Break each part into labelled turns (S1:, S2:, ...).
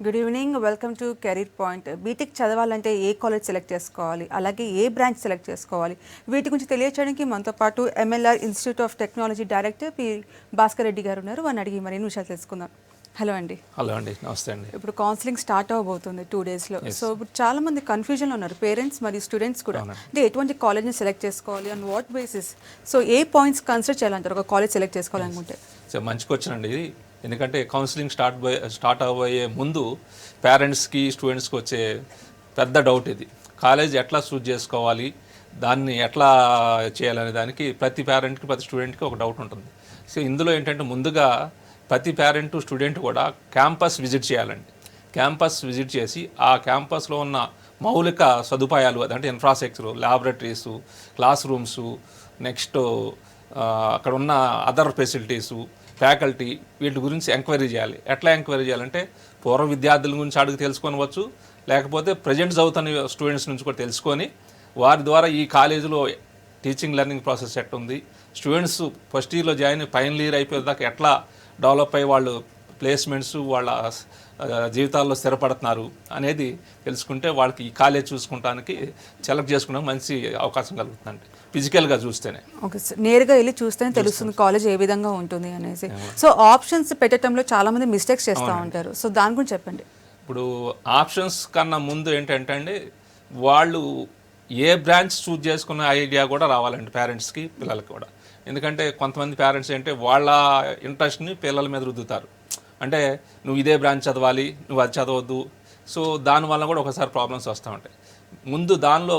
S1: Good evening, welcome to career point. BTech చదవాలంటే ఏ college select చేసుకోవాలి, అలాగే ఏ బ్రాంచ్ సెలెక్ట్ చేసుకోవాలి, వీటి గురించి తెలియచేయడానికి మనతో పాటు MLR institute of technology director P Bhaskar Reddy గారు ఉన్నారు. వారిని అడిగి మరిన్ని విషయాలు తెలుసుకుందాం. హలో అండి.
S2: హలో అండి, నమస్తే అండి.
S1: ఇప్పుడు కౌన్సిలింగ్ స్టార్ట్ అవబోతుంది 2 డేస్లో. సో ఇప్పుడు చాలా మంది కన్ఫ్యూజన్లో ఉన్నారు, పేరెంట్స్ మరియు స్టూడెంట్స్ కూడా. అంటే ఎటువంటి కాలేజ్ని సెలెక్ట్ చేసుకోవాలి, on what basis, so A points consider చేయాలంటారు ఒక కాలేజ్ సెలెక్ట్ చేసుకోవాలనుకుంటే?
S2: సో మంచి క్వశ్చన్ అండి ఇది. ఎందుకంటే కౌన్సిలింగ్ స్టార్ట్ అవ్వబోయే ముందు పేరెంట్స్కి స్టూడెంట్స్కి వచ్చే పెద్ద డౌట్ ఇది. కాలేజ్ ఎట్లా చూజ్ చేసుకోవాలి, దాన్ని ఎట్లా చేయాలనే దానికి ప్రతి పేరెంట్కి ప్రతి స్టూడెంట్కి ఒక డౌట్ ఉంటుంది. సో ఇందులో ఏంటంటే ముందుగా ప్రతి పేరెంట్ స్టూడెంట్ కూడా క్యాంపస్ విజిట్ చేయాలండి. క్యాంపస్ విజిట్ చేసి ఆ క్యాంపస్లో ఉన్న మౌలిక సదుపాయాలు, అదంటే ఇన్ఫ్రాస్ట్రక్చరు, ల్యాబొరేటరీసు, క్లాస్ రూమ్సు, నెక్స్ట్ అక్కడ ఉన్న అదర్ ఫెసిలిటీసు, ఫ్యాకల్టీ, వీటి గురించి ఎంక్వైరీ చేయాలి. ఎట్లా ఎంక్వైరీ చేయాలంటే పూర్వ విద్యార్థుల గురించి అడిగి తెలుసుకోవచ్చు, లేకపోతే ప్రజెంట్ చదువుతున్న స్టూడెంట్స్ నుంచి కూడా తెలుసుకొని వారి ద్వారా ఈ కాలేజీలో టీచింగ్ లెర్నింగ్ ప్రాసెస్ ఎట్టుంది, స్టూడెంట్స్ ఫస్ట్ ఇయర్లో జాయిన్ ఫైనల్ ఇయర్ అయిపోయేదాకా ఎట్లా డెవలప్ అయ్యి వాళ్ళు ప్లేస్మెంట్స్ వాళ్ళ జీవితాల్లో స్థిరపడుతున్నారు అనేది తెలుసుకుంటే వాళ్ళకి ఈ కాలేజ్ చూసుకుంటానికి సెలెక్ట్ చేసుకోవడానికి మంచి అవకాశం కలుగుతుందండి, ఫిజికల్గా చూస్తేనే.
S1: ఓకే సార్, నేరుగా వెళ్ళి చూస్తేనే తెలుస్తుంది కాలేజ్ ఏ విధంగా ఉంటుంది అనేసి. సో ఆప్షన్స్ పెట్టడంలో చాలామంది మిస్టేక్స్ చేస్తూ ఉంటారు, సో దాని గురించి చెప్పండి.
S2: ఇప్పుడు ఆప్షన్స్ కన్నా ముందు ఏంటంటే అండి, వాళ్ళు ఏ బ్రాంచ్ చూజ్ చేసుకునే ఐడియా కూడా రావాలండి పేరెంట్స్కి, పిల్లలకి కూడా. ఎందుకంటే కొంతమంది పేరెంట్స్ ఏంటంటే వాళ్ళ ఇంట్రెస్ట్ని పిల్లల మీద రుద్దుతారు. అంటే నువ్వు ఇదే బ్రాంచ్ చదవాలి, నువ్వు అది చదవద్దు. సో దానివల్ల కూడా ఒకసారి ప్రాబ్లమ్స్ వస్తూ ఉంటాయి. ముందు దానిలో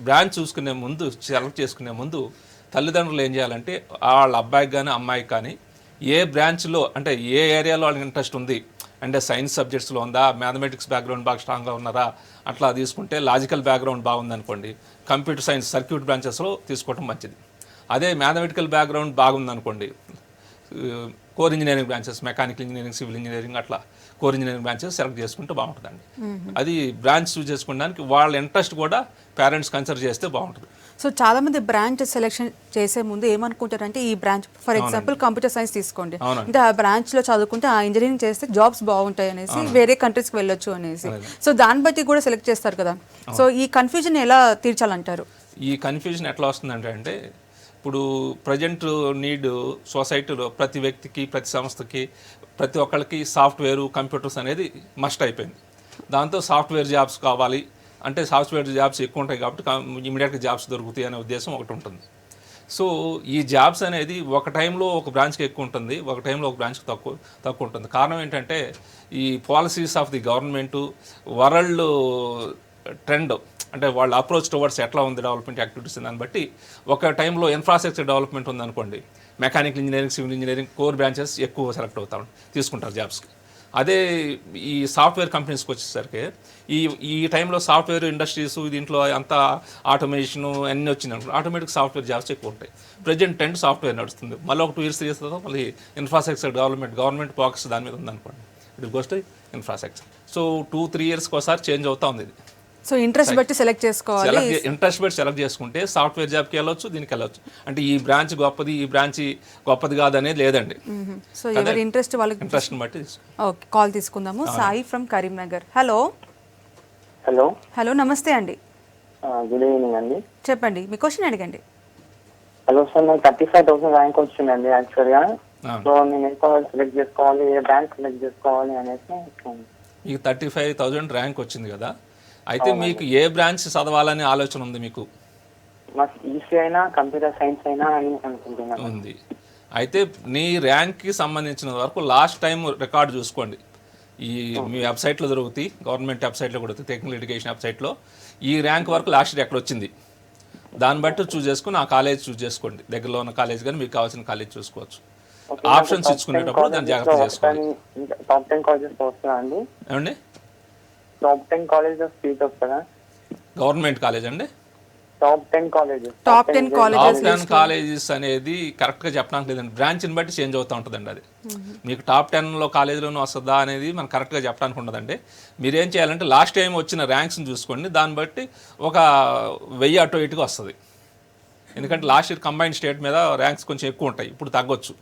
S2: బ్రాంచ్ చూసుకునే ముందు, సెలెక్ట్ చేసుకునే ముందు తల్లిదండ్రులు ఏం చేయాలంటే వాళ్ళ అబ్బాయికి కానీ అమ్మాయికి కానీ ఏ బ్రాంచ్లో, అంటే ఏ ఏరియాలో వాళ్ళకి ఇంట్రెస్ట్ ఉంది, అంటే సైన్స్ సబ్జెక్ట్స్లో ఉందా, మ్యాథమెటిక్స్ బ్యాక్గ్రౌండ్ బాగా స్ట్రాంగ్గా ఉన్నారా, అట్లా తీసుకుంటే లాజికల్ బ్యాక్గ్రౌండ్ బాగుందనుకోండి కంప్యూటర్ సైన్స్ సర్క్యూట్ బ్రాంచెస్లో తీసుకోవడం మంచిది. అదే మ్యాథమెటికల్ బ్యాక్గ్రౌండ్ బాగుందనుకోండి core engineering branches, mechanical engineering, civil engineering, అట్లా కోర్ ఇంజనీరింగ్ బ్రాంచెస్ సెలెక్ట్ చేసుకుంటే బాగుంటుందండి. అది బ్రాంచ్ చూస్ చేసుకోవడానికి వాళ్ళ ఇంట్రెస్ట్ కూడా పేరెంట్స్ కన్సిడర్ చేస్తే బాగుంటుంది.
S1: సో చాలా మంది బ్రాంచ్ సెలెక్షన్ చేసే ముందు ఏమనుకుంటారంటే ఈ branch, for example computer science తీసుకోండి, అంటే ఆ బ్రాంచ్లో చదువుకుంటే ఆ ఇంజనీరింగ్ చేస్తే జాబ్స్ బాగుంటాయి అనేసి, వేరే కంట్రీస్కి వెళ్ళొచ్చు అనేసి. సో దాన్ని బట్టి కూడా సెలెక్ట్ చేస్తారు కదా. సో ఈ కన్ఫ్యూజన్ ఎలా తీర్చాలంటారు?
S2: ఈ కన్ఫ్యూజన్ ఎట్లా వస్తుందంటే ఇప్పుడు ప్రజెంట్ నీడ్ సొసైటీలో ప్రతి వ్యక్తికి, ప్రతి సంస్థకి, ప్రతి ఒక్కరికి సాఫ్ట్వేరు, కంప్యూటర్స్ అనేది మస్ట్ అయిపోయింది. దాంతో సాఫ్ట్వేర్ జాబ్స్ కావాలి అంటే సాఫ్ట్వేర్ జాబ్స్ ఎక్కువ ఉంటాయి కాబట్టి ఇమీడియట్గా జాబ్స్ దొరుకుతాయి అనే ఉద్దేశం ఒకటి ఉంటుంది. సో ఈ జాబ్స్ అనేది ఒక టైంలో ఒక బ్రాంచ్కి ఎక్కువ ఉంటుంది, ఒక టైంలో ఒక బ్రాంచ్కి తక్కువ ఉంటుంది. కారణం ఏంటంటే ఈ policies of the government, world trend, అంటే వాళ్ళ అప్రోచ్ టువర్డ్స్ ఎట్లా ఉంది డెవలప్మెంట్ యాక్టివిటీస్, దాన్ని బట్టి ఒక టైంలో ఇన్ఫ్రాస్ట్రక్చర్ డెవలప్మెంట్ ఉందనుకోండి, mechanical engineering, civil engineering, core branches ఎక్కువ సెలెక్ట్ అవుతారు, తీసుకుంటారు జాబ్స్కి. అదే ఈ సాఫ్ట్వేర్ కంపెనీస్కి వచ్చేసరికి ఈ టైంలో సాఫ్ట్వేర్ ఇండస్ట్రీస్, దీంట్లో అంతా ఆటోమేషను అన్నీ వచ్చింది, ఆటోమేటిక్ సాఫ్ట్వేర్ జాబ్స్ ఎక్కువ ఉంటాయి. ప్రజెంట్ ట్రెండ్ సాఫ్ట్వేర్ నడుస్తుంది. మళ్ళీ ఒక 2 years 3 years తర్వాత మళ్ళీ ఇన్ఫ్రాస్ట్రక్చర్ గవర్నమెంట్ ఫోకస్ దాని మీద ఉందనుకోండి, it goes to infrastructure. So 2-3 yearsకి ఒకసారి చేంజ్ అవుతా ఉంది ఇది.
S1: సో ఇంట్రెస్ట్ బట్టి సెలెక్ట్ చేసుకోవాలి.
S2: ఇంట్రెస్ట్ బట్టి సెలెక్ట్ చేసుకుంటే సాఫ్ట్వేర్ జాబ్కి వెళ్ళొచ్చు, దీనికి వెళ్ళొచ్చు. అంటే ఈ బ్రాంచ్ గొప్పది, ఈ బ్రాంచ్ గొప్పది కాదు అనేది లేదండి.
S1: సో ఎవరి ఇంట్రెస్ట్ వాళ్ళకి,
S2: ఇంట్రెస్ట్ని బట్టి.
S1: ఓకే, కాల్ తీసుకుందాము. Sai from Karimnagar. Hello.
S3: Hello
S1: hello, నమస్తే అండి.
S3: గుడ్ ఈవినింగ్ అండి.
S1: చెప్పండి, మీ క్వశ్చన్ అడగండి.
S3: హలో సార్, నాకు 35,000 ర్యాంక్ వచ్చిందండి యాక్చువల్గా. సో నేను ఏ కాలేజ్ సెలెక్ట్ చేసుకోవాలి, ఏ బ్యాంక్ సెలెక్ట్ చేసుకోవాలి అనేసి.
S2: మీకు 35,000 ర్యాంక్ వచ్చింది కదా, అయితే మీకు ఏ బ్రాంచ్ చదవాలనే ఆలోచన ఉంది మీకు?
S3: మాకు ఈసీ అయినా కంప్యూటర్ సైన్స్ అయినా అని అనుకుంటున్నాను.
S2: ఉంది. అయితే నీ ర్యాంక్కి సంబంధించిన వరకు లాస్ట్ టైం రికార్డు చూసుకోండి. ఈ మీ వెబ్సైట్లో దొరుకుతాయి, గవర్నమెంట్ వెబ్సైట్లో కూడా దొరుకుతాయి, టెక్నికల్ ఎడ్యుకేషన్ వెబ్సైట్లో ఈ ర్యాంక్ వరకు లాస్ట్ ఇయర్ ఎక్కడ వచ్చింది దాన్ని బట్టి చూస్ చేసుకుని ఆ కాలేజ్ చూస్ చేసుకోండి. దగ్గరలో ఉన్న కాలేజ్ కానీ మీకు కావాల్సిన కాలేజ్ చూసుకోవచ్చు. ఆప్షన్స్ ఇచ్చుకునేటప్పుడు దాన్ని జాగ్రత్త చేసుకోవాలి.
S3: టాప్ 10 కాలేజెస్ వస్తుందా అండి?
S2: ఏమండి?
S3: టాప్ 10 కాలేజెస్ సీట్ వస్తుందా?
S2: గవర్నమెంట్ కాలేజ్ అండి.
S3: టాప్ 10
S2: కాలేజెస్ అనేది కరెక్ట్గా చెప్పడానికి లేదండి, బ్రాంచ్ని బట్టి చేంజ్ అవుతూ ఉంటుందండి. అది మీకు టాప్ 10లో కాలేజీలోనే వస్తుందా అనేది మనం కరెక్ట్గా చెప్పడానికి ఉండదండి. మీరేం చేయాలంటే లాస్ట్ టైం వచ్చిన ర్యాంక్స్ని చూసుకోండి, దాన్ని బట్టి ఒక 1000 అటు ఇటుగా వస్తుంది. ఎందుకంటే లాస్ట్ ఇయర్ కంబైన్డ్ స్టేట్ మీద ర్యాంక్స్ కొంచెం ఎక్కువ ఉంటాయి, ఇప్పుడు తగ్గొచ్చు.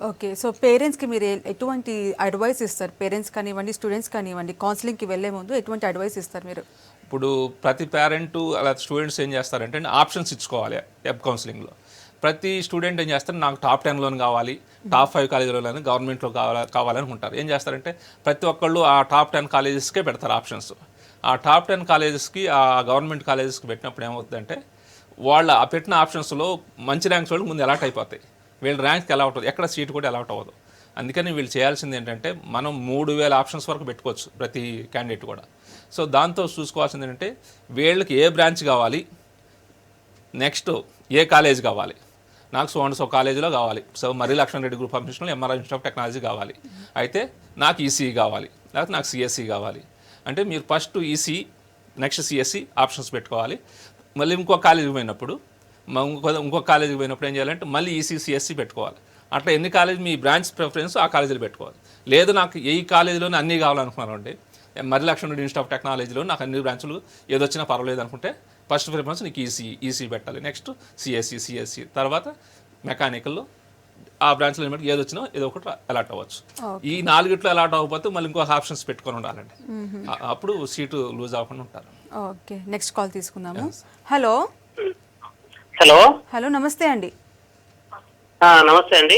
S1: ఓకే. సో పేరెంట్స్కి మీరు ఎటువంటి అడ్వైస్ ఇస్తారు? పేరెంట్స్ కానివ్వండి, స్టూడెంట్స్ కానివ్వండి, కౌన్సిలింగ్కి వెళ్ళే ముందు ఎటువంటి అడ్వైస్ ఇస్తారు మీరు?
S2: ఇప్పుడు ప్రతి పేరెంట్ అలా స్టూడెంట్స్ ఏం చేస్తారంటే ఆప్షన్స్ ఇచ్చుకోవాలి వెబ్ కౌన్సిలింగ్లో. ప్రతి స్టూడెంట్ ఏం చేస్తారు, నాకు టాప్ 10లోని కావాలి, టాప్ 5 కాలేజీలోని గవర్నమెంట్లో కావాలనుకుంటారు. ఏం చేస్తారంటే ప్రతి ఒక్కళ్ళు ఆ టాప్ 10 కాలేజెస్కే పెడతారు ఆప్షన్స్. ఆ టాప్ 10 కాలేజెస్కి, ఆ గవర్నమెంట్ కాలేజెస్కి పెట్టినప్పుడు ఏమవుతుందంటే వాళ్ళ ఆ పెట్టిన ఆప్షన్స్లో మంచి ర్యాంక్స్ వాళ్ళకి ముందు అలాట్ అయిపోతాయి. వీళ్ళ ర్యాంక్కి ఎలా అవుతుంది, ఎక్కడ సీట్ కూడా అలాట్ అవ్వదు. అందుకని వీళ్ళు చేయాల్సింది ఏంటంటే మనం 3000 ఆప్షన్స్ వరకు పెట్టుకోవచ్చు ప్రతి క్యాండిడేట్ కూడా. సో దాంతో చూసుకోవాల్సింది ఏంటంటే వీళ్ళకి ఏ బ్రాంచ్ కావాలి, నెక్స్ట్ ఏ కాలేజ్ కావాలి. నాకు సో కాలేజీలో కావాలి, so Marri Laxman Reddy group of ఇన్స్టిట్యూషన్లో ఎంఆర్ఐ ఇన్స్టిట్యూట్ ఆఫ్ టెక్నాలజీ కావాలి, అయితే నాకు ఈసీఈ కావాలి, లేకపోతే నాకు సిఎస్సి కావాలి. అంటే మీరు first EC, next CSC options పెట్టుకోవాలి. మళ్ళీ ఇంకో కాలేజీకి పోయినప్పుడు ఇంకొక కాలేజీకి పోయినప్పుడు ఏం చేయాలంటే మళ్ళీ ఈసీ సిఎస్సి పెట్టుకోవాలి. అట్లా ఎన్ని కాలేజ్ మీ బ్రాంచ్ ప్రిఫరెన్స్ ఆ కాలేజీలో పెట్టుకోవాలి. లేదు నాకు ఈ కాలేజీలోనే అన్నీ కావాలనుకున్నానండి, మర్రి లక్ష్మణ్ రెడ్డి ఇన్స్టిట్యూట్ ఆఫ్ టెక్నాలజీలో నాకు అన్ని బ్రాంచులు ఏదొచ్చినా పర్వాలేదు అనుకుంటే ఫస్ట్ ప్రిఫరెన్స్ నీకు ఈసీ పెట్టాలి, నెక్స్ట్ సిఎస్సి, తర్వాత మెకానికల్లో ఆ బ్రాంచ్లో ఏది వచ్చినా ఏదో ఒకటి అలాట్ అవ్వచ్చు. ఈ 4 అలాట్ అవ్వకపోతే మళ్ళీ ఇంకో ఆప్షన్స్ పెట్టుకొని ఉండాలండి. అప్పుడు సీటు లూజ్ అవ్వకుండా ఉంటారు.
S1: ఓకే, నెక్స్ట్ కాల్ తీసుకుందాము. హలో
S4: హలో,
S1: నమస్తే అండి.
S4: నమస్తే అండి.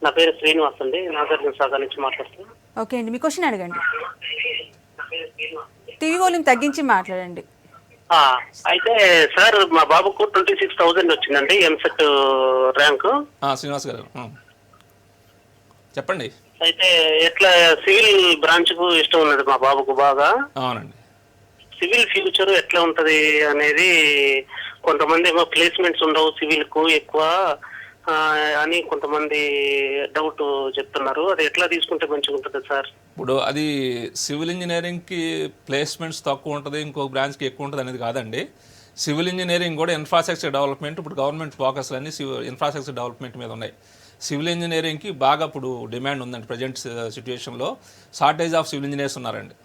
S4: నా పేరు శ్రీనివాస్ అండి, నాగార్జున సాగర్ నుంచి మాట్లాడుతున్నాను.
S1: ఓకే అండి, మీ క్వశ్చన్ అడగండి. టీవీ వాల్యూమ్ తగ్గించి మాట్లాడండి.
S4: అయితే సార్, మా బాబుకు 26,000 వచ్చిందండి ఎంసెట్ ర్యాంకు.
S2: శ్రీనివాస్ గారు చెప్పండి.
S4: అయితే ఎట్లా సివిల్ బ్రాంచ్ కు ఇష్టం ఉన్నది మా బాబుకు బాగా.
S2: అవునండి.
S4: సివిల్ ఫ్యూచర్ ఎట్లా ఉంటది అనేది, కొంతమంది ఏమో ప్లేస్మెంట్స్ ఉండవు సివిల్ కు ఎక్కువ అని కొంతమంది డౌట్ చెప్తున్నారు. అది ఎట్లా తీసుకుంటే మంచిగా ఉంటుంది సార్?
S2: ఇప్పుడు అది సివిల్ ఇంజనీరింగ్కి ప్లేస్మెంట్స్ తక్కువ ఉంటుంది, ఇంకో బ్రాంచ్కి ఎక్కువ ఉంటుంది అనేది కాదండి. సివిల్ ఇంజనీరింగ్ కూడా ఇన్ఫ్రాస్ట్రక్చర్ డెవలప్మెంట్, ఇప్పుడు గవర్నమెంట్ ఫోకస్లు అన్నీ ఇన్ఫ్రాస్ట్రక్చర్ డెవలప్మెంట్ మీద ఉన్నాయి. సివిల్ ఇంజనీరింగ్కి బాగా ఇప్పుడు డిమాండ్ ఉందండి. ప్రజెంట్ సిచ్యువేషన్లో షార్టేజ్ ఆఫ్ సివిల్ ఇంజనీర్స్ ఉన్నారండి.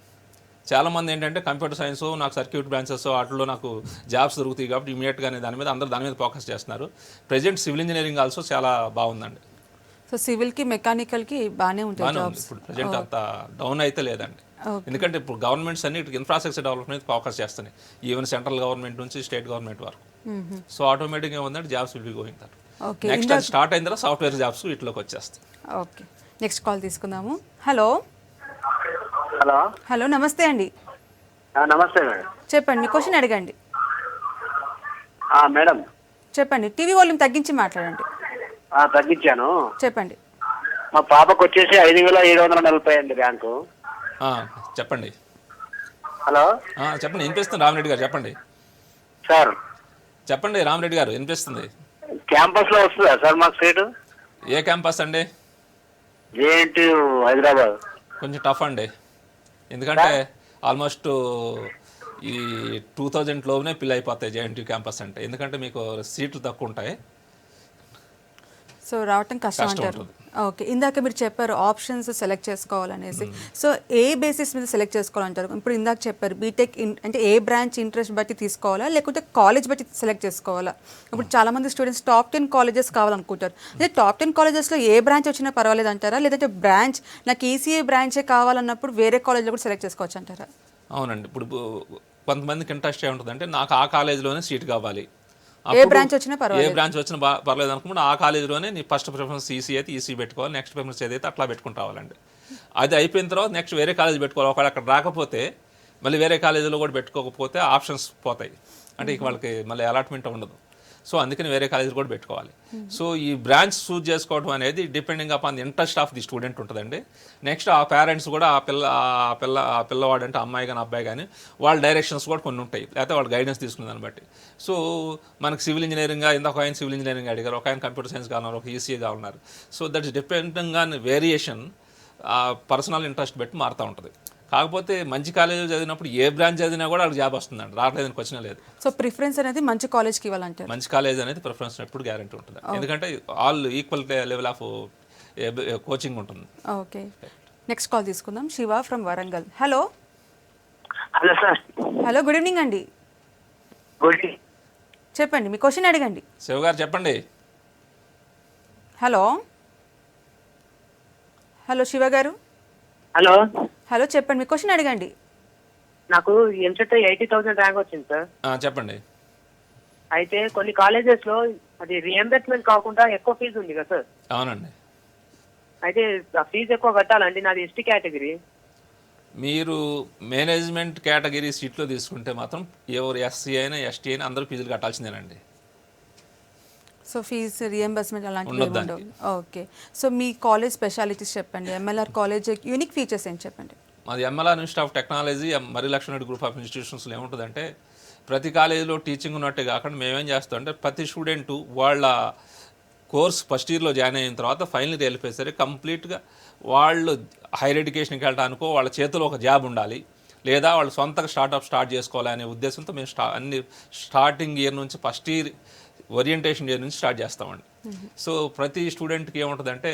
S2: చాలామంది ఏంటంటే కంప్యూటర్ సైన్స్, నాకు సర్క్యూట్ బ్రాంచెస్ వాటిలో నాకు జాబ్స్ దొరుకుతాయి కాబట్టి ఇమీడియట్గానే అందరూ దాని మీద ఫోకస్ చేస్తున్నారు. ప్రజెంట్ సివిల్ ఇంజనీరింగ్ ఆల్సో చాలా బాగుందండి.
S1: సో సివిల్కి, మెకానికల్కి బాగానే ఉంటాయి జాబ్స్.
S2: ఇప్పుడు ప్రజెంట్ అంత డౌన్ అయితే లేదండి. ఎందుకంటే ఇప్పుడు గవర్నమెంట్స్ అన్ని ఇన్ఫ్రాస్ట్రక్చర్ డెవలప్మెంట్ ఫోకస్ చేస్తున్నాయి, ఈవెన్ సెంట్రల్ గవర్నమెంట్ నుంచి స్టేట్ గవర్నమెంట్ వరకు. సో ఆటోమేటిక్గా ఏముందంటే jobs will be going that. Next అది స్టార్ట్ అయిన తర్వాత సాఫ్ట్వేర్ జాబ్స్ వీటిలోకి వచ్చేస్తాయి.
S1: ఓకే, నెక్స్ట్ కాల్ తీసుకుందాము. హలో, నమస్తే అండి.
S3: నమస్తే మేడం.
S1: చెప్పండి, మీ క్వశ్చన్ అడగండి.
S3: మేడం
S1: చెప్పండి, టీవీ వాల్యూమ్ తగ్గించి మాట్లాడండి.
S3: తగ్గించాను.
S1: చెప్పండి.
S3: మా పాపకు వచ్చేసి 5,740 అండి ర్యాంకు.
S2: చెప్పండి.
S3: హలో
S2: చెప్పండి, వినిపిస్తుంది రామరెడ్డి గారు, చెప్పండి
S3: సార్.
S2: చెప్పండి రామరెడ్డి గారు, వినిపిస్తుంది.
S3: క్యాంపస్ లో వస్తుందా సార్ మాకు సీటు?
S2: ఏ క్యాంపస్ అండి?
S3: జేఎన్టీయూ హైదరాబాద్.
S2: కొంచెం టఫ్ అండి, ఎందుకంటే ఆల్మోస్ట్ ఈ 2000లోనే ఫిల్ అయిపోతాయి జేఎన్టీయూ క్యాంపస్ అంటే, ఎందుకంటే మీకు సీట్లు తక్కువ ఉంటాయి,
S1: సో రావటం కష్టం అంటారు. ఓకే, ఇందాక మీరు చెప్పారు ఆప్షన్స్ సెలెక్ట్ చేసుకోవాలనేసి. సో ఏ బేసిస్ మీద సెలెక్ట్ చేసుకోవాలంటారు? ఇప్పుడు ఇందాక చెప్పారు బీటెక్ అంటే ఏ బ్రాంచ్ ఇంట్రెస్ట్ బట్టి తీసుకోవాలా, లేకుంటే కాలేజ్ బట్టి సెలెక్ట్ చేసుకోవాలా? ఇప్పుడు చాలామంది స్టూడెంట్స్ టాప్ 10 కాలేజెస్ కావాలనుకుంటారు. అదే టాప్ 10 కాలేజెస్లో ఏ బ్రాంచ్ వచ్చినా పర్వాలేదు అంటారా, లేదంటే బ్రాంచ్ నాకు ఈసీఏ బ్రాంచే కావాలన్నప్పుడు వేరే కాలేజ్లో కూడా సెలెక్ట్ చేసుకోవచ్చు అంటారా?
S2: అవునండి. ఇప్పుడు కొంతమందికి ఇంట్రెస్ట్ ఏముంటుంది అంటే నాకు ఆ కాలేజీలోనే సీట్ కావాలి,
S1: ఏ బ్రాంచ్ వచ్చినా
S2: ఏ బ్రాంచ్ వచ్చినా పర్లేదు అనుకుంటే ఆ కాలేజీలోనే నీ ఫస్ట్ ప్రిఫరెన్స్ ఈసీ అయితే ఈసీ పెట్టుకోవాలి, నెక్స్ట్ ప్రిఫరెన్స్ ఏదైతే అట్లా పెట్టుకుంటూ రావాలండి. అది అయిపోయిన తర్వాత నెక్స్ట్ వేరే కాలేజ్ పెట్టుకోవాలి. ఒకవేళ అక్కడ రాకపోతే మళ్ళీ వేరే కాలేజీలో కూడా పెట్టుకోకపోతే ఆప్షన్స్ పోతాయి, అంటే ఇక వాళ్ళకి మళ్ళీ అలాట్మెంట్ ఉండదు. సో అందుకని వేరే కాలేజీలు కూడా పెట్టుకోవాలి. సో ఈ బ్రాంచ్ చూజ్ చేసుకోవడం అనేది depending upon the interest of the student ఉంటుందండి. నెక్స్ట్ ఆ పేరెంట్స్ కూడా ఆ పిల్లవాడు అంటే అమ్మాయి కానీ అబ్బాయి కానీ వాళ్ళ డైరెక్షన్స్ కూడా కొన్ని ఉంటాయి, లేకపోతే వాళ్ళు గైడెన్స్ తీసుకునే దాన్ని బట్టి. సో మనకు సివిల్ ఇంజనీరింగ్, ఇందాక ఆయన సివిల్ ఇంజనీరింగ్ అడిగారు, ఒక ఆయన కంప్యూటర్ సైన్స్ కావాలన్నారు, ఒక ఈసీఏ కావాలన్నారు. So that is depending on variation, personal interest బట్టి మారుతూ ఉంటుంది. కాకపోతే మంచి కాలేజీలో చదివినప్పుడు ఏ బ్రాంచ్ చదివినా కూడా వాళ్ళకి జాబ్ వస్తుందండి, రావట్లేదని క్వశ్చన్ లేదు.
S1: సో ప్రిఫరెన్స్ అనేది మంచి కాలేజ్కి ఇవ్వాలంటే
S2: మంచి కాలేజ్ అనేది ప్రిఫరెన్స్ ఎప్పుడు గ్యారెంటీ ఉంటుంది, ఎందుకంటే all equal level of coaching ఉంటుంది.
S1: ఓకే, నెక్స్ట్ కాల్ తీసుకుందాం. Shiva from Warangal. Hello
S3: sir.
S1: Hello, good evening అండి. చెప్పండి, మీ క్వశ్చన్ అడగండి.
S2: శివ గారు చెప్పండి.
S1: హలో హలో శివ గారు.
S5: హలో
S1: హలో చెప్పండి, మీ క్వశ్చన్ అడగండి.
S5: నాకు ఎంసెట్ 80,000 ర్యాంక్ వచ్చింది సార్.
S2: చెప్పండి.
S5: అయితే కొన్ని కాలేజెస్ లో అది రియంబర్స్మెంట్ కాకుండా ఎక్కువ ఫీజు ఉంది కదా సార్.
S2: అవునండి.
S5: అయితే ఆ ఫీజు ఎక్కువ కట్టాలండి, నాది ఎస్టీ కేటగిరీ.
S2: మీరు మేనేజ్మెంట్ కేటగిరీ సీట్లో తీసుకుంటే మాత్రం ఎవరు ఎస్సీ అయినా ఎస్టీ అయినా అందరూ ఫీజులు కట్టాల్సిందేనండి.
S1: సో ఫీజు రియంబర్స్మెంట్ అలాంటివి
S2: ఉండదు
S1: ఉండవు. ఓకే. సో మీ కాలేజ్ స్పెషాలిటీస్ చెప్పండి. ఎంఎల్ఆర్ కాలేజ్ యూనిక్ ఫీచర్స్ ఏంటి చెప్పండి.
S2: మాది MLR institute of technology Marri Laxman group of ఇన్స్టిట్యూషన్స్లో ఏముంటుందంటే ప్రతి కాలేజీలో టీచింగ్ ఉన్నట్టే కాకుండా మేమేం చేస్తామంటే ప్రతి స్టూడెంటు వాళ్ళ కోర్స్ ఫస్ట్ ఇయర్లో జాయిన్ అయిన తర్వాత ఫైనల్ ఇయర్ వెళ్ళిపోయేసరికి కంప్లీట్గా వాళ్ళు హైయర్ ఎడ్యుకేషన్కి వెళ్ళడానికో వాళ్ళ చేతిలో ఒక జాబ్ ఉండాలి, లేదా వాళ్ళు సొంతగా స్టార్ట్ చేసుకోవాలి అనే ఉద్దేశంతో మేము అన్ని స్టార్టింగ్ ఇయర్ నుంచి ఫస్ట్ ఇయర్ ఓరియంటేషన్ ఇయర్ నుంచి స్టార్ట్ చేస్తామండి. సో ప్రతి స్టూడెంట్కి ఏముంటుందంటే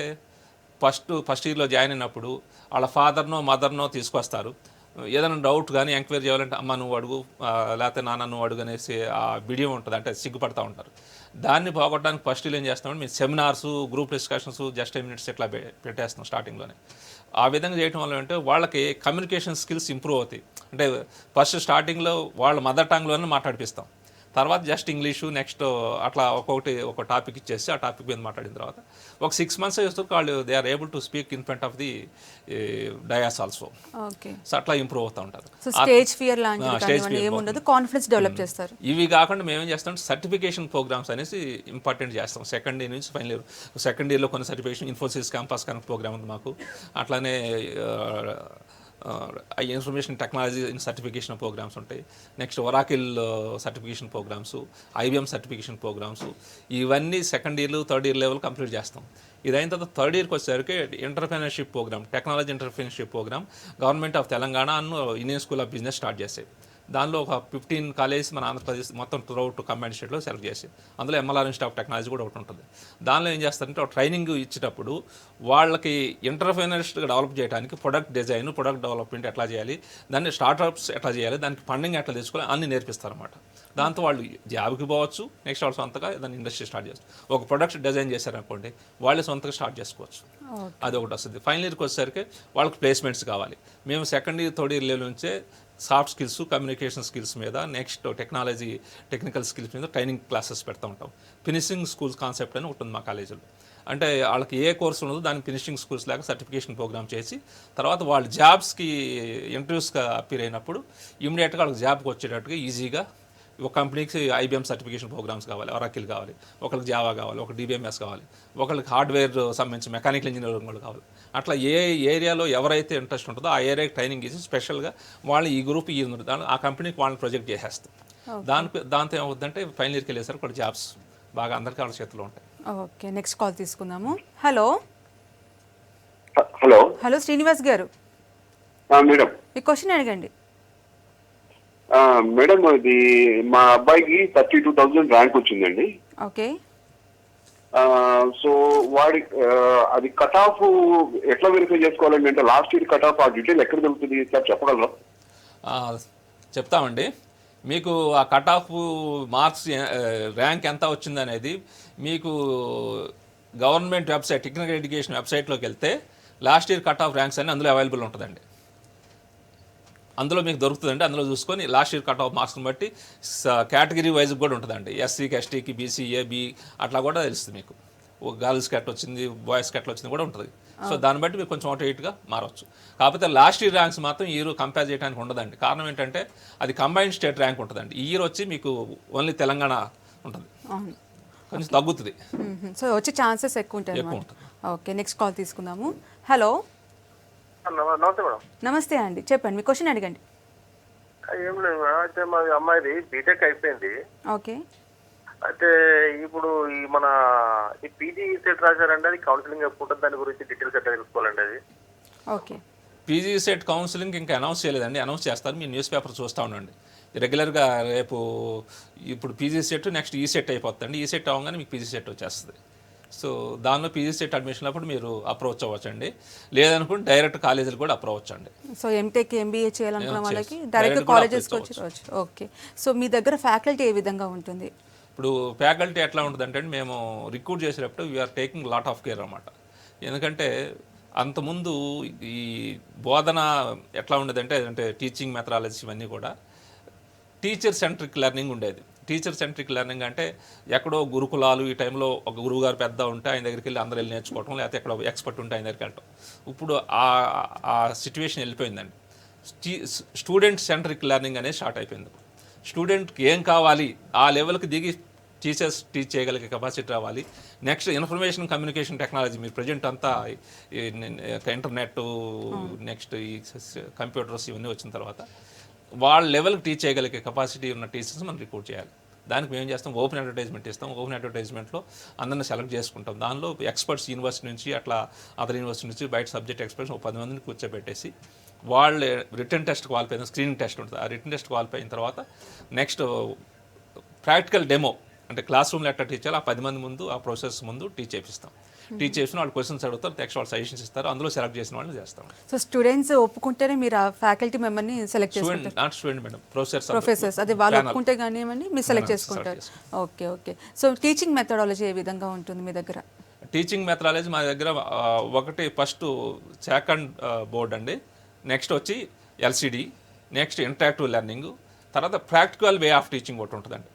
S2: ఫస్ట్ ఇయర్లో జాయిన్ అయినప్పుడు వాళ్ళ ఫాదర్నో మదర్నో తీసుకొస్తారు. ఏదైనా డౌట్ కానీ ఎంక్వైరీ చేయాలంటే అమ్మ నువ్వు అడుగు, లేకపోతే నాన్న నువ్వు అడుగు అనేసి ఆ బిడియం ఉంటుంది, అంటే సిగ్గుపడతా ఉంటారు. దాన్ని పోగొట్టడానికి ఫస్ట్ ఇయర్ ఏం చేస్తామంటే మేము seminars, group discussions, just 10 minutes ఇట్లా పెట్టేస్తాం స్టార్టింగ్లోనే. ఆ విధంగా చేయడం వల్ల అంటే వాళ్ళకి కమ్యూనికేషన్ స్కిల్స్ ఇంప్రూవ్ అవుతాయి. అంటే ఫస్ట్ స్టార్టింగ్లో వాళ్ళ మదర్ టంగ్లోనే మాట్లాడిపిస్తాం, తర్వాత జస్ట్ ఇంగ్లీషు, నెక్స్ట్ అట్లా ఒక టాపిక్ ఇచ్చేసి ఆ టాపిక్ మీద మాట్లాడిన తర్వాత ఒక 6 months చేస్తారు వాళ్ళు they are able to speak in front of the dais also.
S1: Okay.
S2: So అట్లా ఇంప్రూవ్ అవుతూ ఉంటారు.
S1: సో స్టేజ్ ఫియర్ లాంటివి ఏముండదు, కాన్ఫిడెన్స్ డెవలప్ చేస్తారు.
S2: ఇవి కాకుండా మేమేం చేస్తాం సర్టిఫికేషన్ ప్రోగ్రామ్స్ అనేసి ఇంపార్టెంట్ చేస్తాం. సెకండ్ ఇయర్ నుంచి ఫైనల్ ఇయర్. సెకండ్ ఇయర్లో కొన్ని certification, Infosys campus connect programme ఉంది మాకు. అట్లానే ఇన్ఫర్మేషన్ టెక్నాలజీ సర్టిఫికేషన్ ప్రోగ్రామ్స్ ఉంటాయి. Next Oracle certification programmes, IBM certification programmes, ఇవన్నీ సెకండ్ ఇయర్లు థర్డ్ ఇయర్ లెవెల్ కంప్లీట్ చేస్తాం. ఇది అయిన తర్వాత థర్డ్ ఇయర్కి వచ్చేసరికి entrepreneurship programme, technology entrepreneurship programme government of Telangana and Indian school of business start చేసాయి. దానిలో ఒక 15 కాలేజెస్ మన ఆంధ్రప్రదేశ్ మొత్తం త్రూఅవుట్ కంబైన్డ్ స్టేట్లో సెలెక్ట్ చేసి అందులో ఎంఎల్ఆర్ ఇన్స్టిట్యూట్ ఆఫ్ టెక్నాలజీ కూడా ఒకటి ఉంటుంది. దానిలో ఏం చేస్తారంటే ఒక ట్రైనింగ్ ఇచ్చేటప్పుడు వాళ్ళకి ఎంటర్ప్రెన్యూర్స్గా డెవలప్ చేయడానికి ప్రొడక్ట్ డిజైన్, ప్రొడక్ట్ డెవలప్మెంట్ ఎట్లా చేయాలి, దాన్ని స్టార్ట్అప్స్ ఎట్లా చేయాలి, దానికి ఫండింగ్ ఎట్లా తెచ్చుకోవాలి అన్నీ నేర్పిస్తారన్నమాట. దాంతో వాళ్ళు జాబ్కి పోవచ్చు, నెక్స్ట్ వాళ్ళు సొంతగా దాన్ని ఇండస్ట్రీ స్టార్ట్ చేస్తారు. ఒక ప్రొడక్ట్ డిజైన్ చేశారనుకోండి వాళ్ళే సొంతగా స్టార్ట్ చేసుకోవచ్చు. అది ఒకటి వస్తుంది. ఫైనల్ ఇయర్కి వచ్చేసరికి వాళ్ళకి ప్లేస్మెంట్స్ కావాలి. మేము second year third year level నుంచే సాఫ్ట్ స్కిల్స్, కమ్యూనికేషన్ స్కిల్స్ మీద, నెక్స్ట్ టెక్నికల్ స్కిల్స్ మీద ట్రైనింగ్ క్లాసెస్ పెడతా ఉంటాం. ఫినిషింగ్ స్కూల్స్ కాన్సెప్ట్ అని ఉంటుంది మా కాలేజీలో. అంటే వాళ్ళకి ఏ కోర్స్ ఉండదు, దాన్ని ఫినిషింగ్ స్కూల్స్ లాగా సర్టిఫికేషన్ ప్రోగ్రామ్ చేసి తర్వాత వాళ్ళు జాబ్స్కి ఇంటర్వ్యూస్గా అపీర్ అయినప్పుడు ఇమీడియట్గా వాళ్ళకి జాబ్కి వచ్చేటట్టుగా ఈజీగా ఒక కంపెనీకి ఐబిఎం సర్టిఫికేషన్ ప్రోగ్రామ్స్ కావాలి, ఒరాకిల్ కావాలి, ఒకరికి జావా కావాలి, ఒక డిబిఎంఎస్ కావాలి, ఒకరికి హార్డ్వేర్ సంబంధించి మెకానికల్ ఇంజనీరింగ్ కూడా కావాలి. అట్లా ఏ ఏరియాలో ఎవరైతే ఇంట్రెస్ట్ ఉంటుందో ఆ ఏరియాకి ట్రైనింగ్ ఇచ్చి స్పెషల్గా వాళ్ళు ఈ గ్రూప్ ఈ ఆ కంపెనీకి వాళ్ళని ప్రొజెక్ట్ చేసేస్తాం. దాంతో ఏమవుతుందంటే ఫైనల్ ఇయర్కి వెళ్ళేసరికి కూడా జాబ్స్ బాగా అందరికీ వాళ్ళ చేతిలో ఉంటాయి.
S1: ఓకే. నెక్స్ట్ కాల్ తీసుకుందాము. హలో
S6: హలో
S1: హలో శ్రీనివాస్ గారు,
S6: మేడం.
S1: మీ క్వశ్చన్ అడగండి.
S6: మేడం ఇది మా అబ్బాయికి 32,000 ర్యాంక్ వచ్చిందండి.
S1: ఓకే.
S6: సో వాడి అది కట్ ఆఫ్ ఎట్లా వెరిఫై చేసుకోవాలండి? అంటే లాస్ట్ ఇయర్ కట్ ఆఫ్ ఆ డీటెయిల్ ఎక్కడ దొరుకుతుంది సార్, చెప్పగలరా?
S2: చెప్తామండి. మీకు ఆ కట్ ఆఫ్ మార్క్స్ ర్యాంక్ ఎంత వచ్చింది అనేది మీకు గవర్నమెంట్ వెబ్సైట్, టెక్నికల్ ఎడ్యుకేషన్ వెబ్సైట్లోకి వెళ్తే last year cut off ranks అని అందులో అవైలబుల్ ఉంటుందండి. అందులో మీకు దొరుకుతుందండి. అందులో చూసుకొని లాస్ట్ ఇయర్ కట్ ఆఫ్ మార్క్స్ని బట్టి కేటగిరీ వైజ్ కూడా ఉంటుందండి. ఎస్సీకి, ఎస్టీకి, బీసీ, ఏబీ అట్లా కూడా తెలుస్తుంది మీకు. గర్ల్స్కి ఎట్లా వచ్చింది, బాయ్స్కి ఎట్లా వచ్చింది కూడా ఉంటుంది. సో దాన్ని బట్టి మీకు కొంచెం అటు ఇటుగా మారవచ్చు. కాకపోతే లాస్ట్ ఇయర్ ర్యాంక్స్ మాత్రం ఈ ఇయర్ కంపేర్ చేయడానికి ఉండదండి. కారణం ఏంటంటే అది కంబైన్డ్ స్టేట్ ర్యాంక్ ఉంటుందండి. ఈ ఇయర్ వచ్చి మీకు ఓన్లీ తెలంగాణ ఉంటుంది, కొంచెం తగ్గుతుంది.
S1: సో వచ్చే ఛాన్సెస్ ఎక్కువ ఉంటాయి.
S2: ఎక్కువ ఉంటుంది.
S1: ఓకే. నెక్స్ట్ కాల్ తీసుకుందాము. హలో
S7: నమస్తే మేడం.
S1: నమస్తే అండి, చెప్పండి, మీ క్వశ్చన్ అడగండి.
S7: ఏం లేదు మేడం, అయితే మా అమ్మాయిది బీటెక్ అయిపోయింది.
S1: ఓకే.
S7: అయితే ఇప్పుడు ఈ మన ఈ పీజీ సెట్ రాశారంటే అది కౌన్సిలింగ్ ఎప్పుడు ఉంటుంది, దాని గురించి డీటెయిల్స్ ఎట్లా తెలుసుకోవాలండి అది?
S1: ఓకే.
S2: పీజీ సెట్ కౌన్సిలింగ్ ఇంకా అనౌన్స్ చేయలేదండి. అనౌన్స్ చేస్తారు, మీరు న్యూస్ పేపర్ చూస్తూ ఉండండి. రెగ్యులర్గా రేపు ఇప్పుడు పీజీ సెట్ నెక్స్ట్ ఈ సెట్ అయిపోతుందండి. ఈ సెట్ అవ్వగానే మీకు పీజీ సెట్ వచ్చేస్తుంది. సో దానిలో పీజీ సెట్ అడ్మిషన్ అప్పుడు మీరు అప్రోచ్ అవ్వచ్చండి. లేదనుకుంటే డైరెక్ట్ కాలేజీలు కూడా అప్రోచ్ అండి.
S1: సో ఎంటెక్, ఎంబీఏ చేయాలనుకున్న వాళ్ళకి డైరెక్ట్ కాలేజెస్కి వచ్చి రావచ్చు. ఓకే. సో మీ దగ్గర ఫ్యాకల్టీ ఏ విధంగా ఉంటుంది?
S2: ఇప్పుడు ఫ్యాకల్టీ ఎట్లా ఉంటుందంటే మేము రిక్రూట్ చేసేటప్పుడు we are taking lot of care అన్నమాట. ఎందుకంటే అంతకుముందు ఈ బోధన ఎట్లా ఉండేదంటే అంటే టీచింగ్ మెథడాలజీ ఇవన్నీ కూడా టీచర్ సెంట్రిక్ లెర్నింగ్ ఉండేది. టీచర్ సెంట్రిక్ లెర్నింగ్ అంటే ఎక్కడో గురుకులాలు ఈ టైంలో ఒక గురువుగారు పెద్ద ఉంటే ఆయన దగ్గరికి వెళ్ళి అందరూ వెళ్ళి నేర్చుకోవటం, లేకపోతే ఎక్కడో ఎక్స్పర్ట్ ఉంటే ఆయన దగ్గరికి వెళ్ళటం. ఇప్పుడు ఆ సిచ్యువేషన్ వెళ్ళిపోయిందండి. స్టూడెంట్ సెంట్రిక్ లెర్నింగ్ అనేది స్టార్ట్ అయిపోయింది. స్టూడెంట్కి ఏం కావాలి ఆ లెవెల్కి దిగి టీచర్స్ టీచ్ చేయగలిగే కెపాసిటీ రావాలి. నెక్స్ట్ ఇన్ఫర్మేషన్ కమ్యూనికేషన్ టెక్నాలజీ మీరు ప్రజెంట్ అంతా ఇంటర్నెట్, నెక్స్ట్ ఈ కంప్యూటర్స్ ఇవన్నీ వచ్చిన తర్వాత వాళ్ళ లెవెల్కి టీచ్ చేయగలిగే కెపాసిటీ ఉన్న టీచర్స్ మనం రిక్రూట్ చేయాలి. దానికి మేము ఏం చేస్తాం, ఓపెన్ అడ్వర్టైజ్మెంట్ ఇస్తాం. ఓపెన్ అడ్వర్టైజ్మెంట్లో అందరిని సెలెక్ట్ చేసుకుంటాం. దానిలో ఎక్స్పర్ట్స్ యూనివర్సిటీ నుంచి అట్లా అదర్ యూనివర్సిటీ నుంచి బయట సబ్జెక్ట్ ఎక్స్పర్ట్స్ 10 మందిని కూర్చోబెట్టేసి వాళ్ళు రిటర్న్ టెస్ట్ క్వాలిఫై అయిన స్క్రీనింగ్ టెస్ట్ ఉంటుంది. ఆ రిటర్న్ టెస్ట్ క్వాలిఫై అయిన తర్వాత నెక్స్ట్ ప్రాక్టికల్ డెమో అంటే క్లాస్ రూమ్లో ఎట్లా టీచ్ చేయాలి ఆ 10 మంది ముందు ఆ ప్రాసెస్ ముందు టీచ్ చేపిస్తాం. టీచ్ చేసిన వాళ్ళు క్వశ్చన్స్ అడుగుతారు, నెక్స్ట్ వాళ్ళు సజెషన్స్ ఇస్తారు, అందులో సెలెక్ట్ చేసిన వాళ్ళని చేస్తాం.
S1: సో స్టూడెంట్స్ ఒప్పుకుంటేనే మీరు ఆ ఫ్యాకల్టీ మెంబర్ని సెలెక్ట్ చేసుకుంటారు?
S2: నాట్ స్టూడెంట్ మేడం,
S1: ప్రొఫెసర్స్ అదే వాళ్ళు ఒప్పుకుంటే కానివ్వండి మీరు సెలెక్ట్ చేసుకుంటారు. Okay okay. So teaching methodology ఏ విధంగా ఉంటుంది మీ దగ్గర?
S2: టీచింగ్ మెథడాలజీ మా దగ్గర ఒకటి ఫస్ట్ సెకండ్ బోర్డ్ అండి, నెక్స్ట్ వచ్చి ఎల్సిడి, నెక్స్ట్ ఇంటరాక్టివ్ లెర్నింగ్, తర్వాత ప్రాక్టికల్ వే ఆఫ్ టీచింగ్ ఒకటి ఉంటుందండి.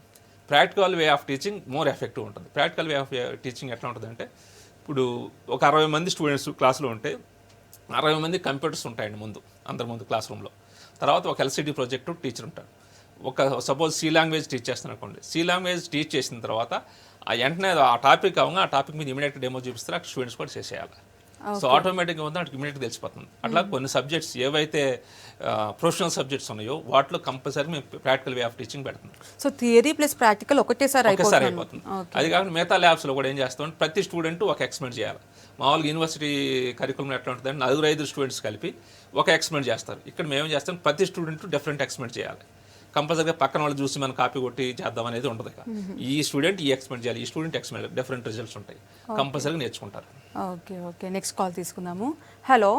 S2: Practical way of teaching more effective ఉంటుంది. ప్రాక్టికల్ వే ఆఫ్ టీచింగ్ ఎట్లా ఉంటుందంటే ఇప్పుడు ఒక 60 మంది స్టూడెంట్స్ క్లాస్లో ఉంటే 60 మంది కంప్యూటర్స్ ఉంటాయండి ముందు, అందరి ముందు క్లాస్ రూమ్లో. తర్వాత ఒక ఎల్సిడి ప్రాజెక్టు టీచర్ ఉంటాడు. ఒక సపోజ్ సి లాంగ్వేజ్ టీచ్ చేస్తాను అనుకోండి, సి లాంగ్వేజ్ టీచ్ చేసిన తర్వాత ఆ వెంటనే ఆ టాపిక్ అవగా ఆ టాపిక్ మీద ఇమీడియట్ డెమో చూపిస్తారు, అక్కడ స్టూడెంట్స్ కూడా చేసేయాలి. సో ఆటోమేటిక్గా ఉందో అటు ఇమీడియట్గా తెలిసిపోతుంది. అట్లా కొన్ని సబ్జెక్ట్స్ ఏవైతే ప్రొఫెషనల్ సబ్జెక్ట్స్ ఉన్నాయో వాటిలో కంపల్సరీ మేము ప్రాక్టికల్ వే ఆఫ్ టీచింగ్ పెడుతున్నాం.
S1: సో థియరీ ప్లస్ ప్రాక్టికల్ ఒకటేసారి
S2: అయిపోతుంది. అది కాకుండా మిగతా ల్యాబ్స్లో కూడా ఏం చేస్తాం, ప్రతి స్టూడెంట్ ఒక ఎక్స్పెరిమెంట్ చేయాలి. మామూలుగా యూనివర్సిటీ కరికులం ఎట్లా ఉంటుందంటే 4-5 స్టూడెంట్స్ కలిపి ఒక ఎక్స్పెరిమెంట్ చేస్తారు. ఇక్కడ మేము చేస్తాం ప్రతి స్టూడెంట్ డిఫరెంట్ ఎక్స్పెరిమెంట్ చేయాలి. కంపల్సరీగా పక్కన వాళ్ళు చూసి మనం కాపీ కొట్టి చేద్దాం అనేది ఉండదు. ఈ స్టూడెంట్ ఈ ఎక్స్పెరిమెంట్ చేయాలి, ఈ స్టూడెంట్ ఎక్స్పెరిమెంట్, డిఫరెంట్ రిజల్ట్స్ ఉంటాయి, కంపల్సరీగా నేర్చుకుంటారు.
S1: Okay okay. నెక్స్ట్ కాల్ తీసుకుందాము. హలో